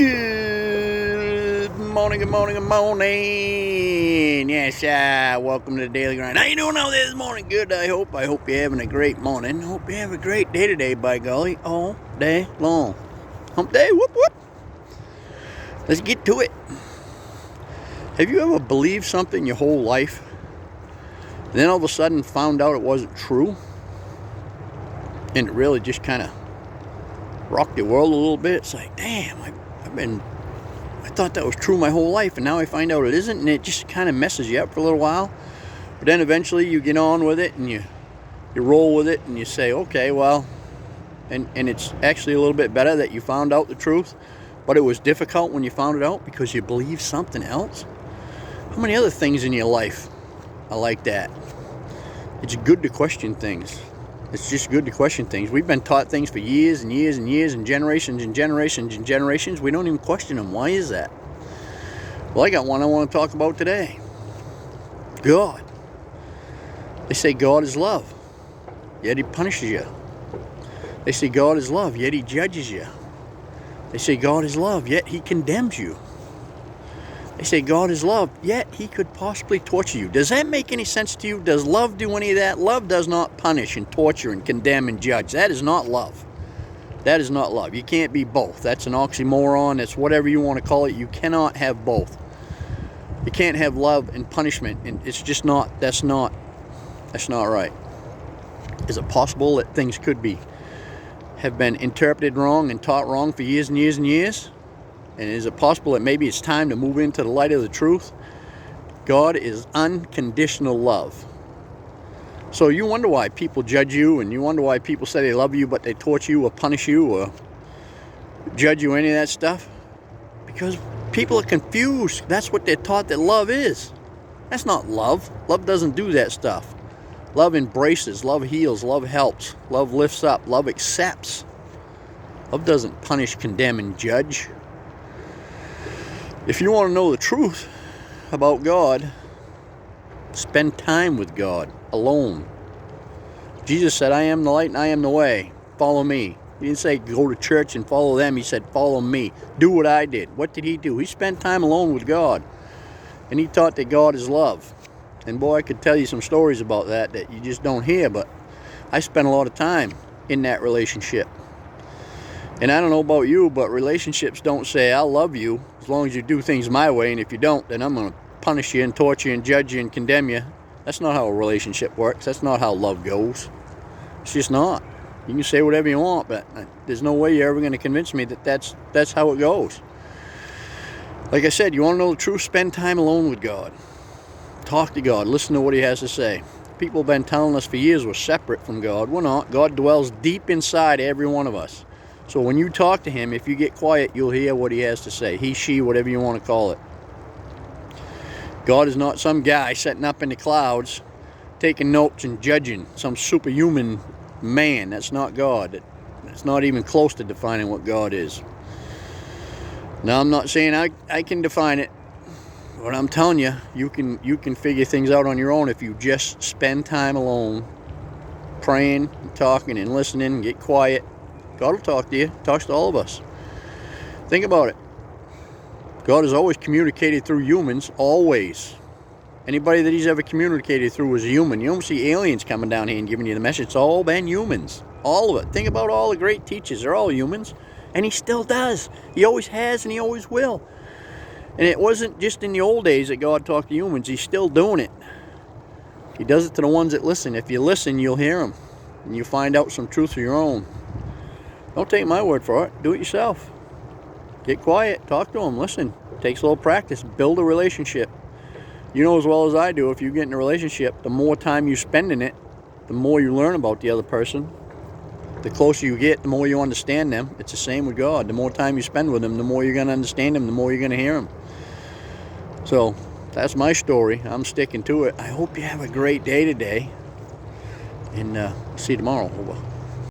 Good morning, good morning, good morning. Yes, welcome to the Daily Grind. How you doing out there this morning? Good, I hope. I hope you're having a great morning. Hope you have a great day today, by golly, all day long. Hump day, whoop, whoop. Let's get to it. Have you ever believed something your whole life, and then all of a sudden found out it wasn't true? And it really just kind of rocked your world a little bit? It's like, damn, I thought that was true my whole life, and now I find out it isn't, and it just kind of messes you up for a little while. But then eventually you get on with it, and you roll with it, and you say, okay, well, and it's actually a little bit better that you found out the truth, but it was difficult when you found it out because you believed something else. How many other things in your life are like that? It's good to question things. It's just good to question things. We've been taught things for years and years and years and generations and generations and generations. We don't even question them. Why is that? Well, I got one I want to talk about today. God. They say God is love, yet He punishes you. They say God is love, yet He judges you. They say God is love, yet He condemns you. They say God is love, yet He could possibly torture you. Does that make any sense to you? Does love do any of that? Love does not punish and torture and condemn and judge. That is not love. That is not love. You can't be both. That's an oxymoron. That's whatever you want to call it. You cannot have both. You can't have love and punishment, and it's just not, that's not right. Is it possible that things could have been interpreted wrong and taught wrong for years and years and years? And is it possible that maybe it's time to move into the light of the truth? God is unconditional love. So you wonder why people judge you, and you wonder why people say they love you, but they torture you or punish you or judge you, any of that stuff? Because people are confused. That's what they're taught that love is. That's not love. Love doesn't do that stuff. Love embraces, love heals, love helps, love lifts up, love accepts. Love doesn't punish, condemn, and judge. If you want to know the truth about God, spend time with God alone. Jesus said, I am the light and I am the way. Follow me. He didn't say go to church and follow them. He said, follow me. Do what I did. What did He do? He spent time alone with God. And He taught that God is love. And boy, I could tell you some stories about that you just don't hear, but I spent a lot of time in that relationship. And I don't know about you, but relationships don't say, I'll love you as long as you do things my way, and if you don't, then I'm going to punish you and torture you and judge you and condemn you. That's not how a relationship works. That's not how love goes. It's just not. You can say whatever you want, but there's no way you're ever going to convince me that that's how it goes. Like I said, you want to know the truth? Spend time alone with God. Talk to God. Listen to what He has to say. People have been telling us for years we're separate from God. We're not. God dwells deep inside every one of us. So when you talk to Him, if you get quiet, you'll hear what He has to say. He, she, whatever you want to call it. God is not some guy sitting up in the clouds taking notes and judging, some superhuman man. That's not God. It's not even close to defining what God is. Now, I'm not saying I can define it, but I'm telling you, you can figure things out on your own if you just spend time alone, praying, and talking, and listening, and get quiet. God will talk to you. Talks to all of us. Think about it. God has always communicated through humans, always. Anybody that He's ever communicated through was a human. You don't see aliens coming down here and giving you the message. It's all been humans. All of it. Think about all the great teachers. They're all humans. And He still does. He always has, and He always will. And it wasn't just in the old days that God talked to humans. He's still doing it. He does it to the ones that listen. If you listen, you'll hear Him. And you'll find out some truth of your own. Don't take my word for it. Do it yourself. Get quiet. Talk to Him. Listen. It takes a little practice. Build a relationship. You know as well as I do, if you get in a relationship, the more time you spend in it, the more you learn about the other person. The closer you get, the more you understand them. It's the same with God. The more time you spend with Him, the more you're going to understand Him, the more you're going to hear Him. So, that's my story. I'm sticking to it. I hope you have a great day today. And see you tomorrow. Over.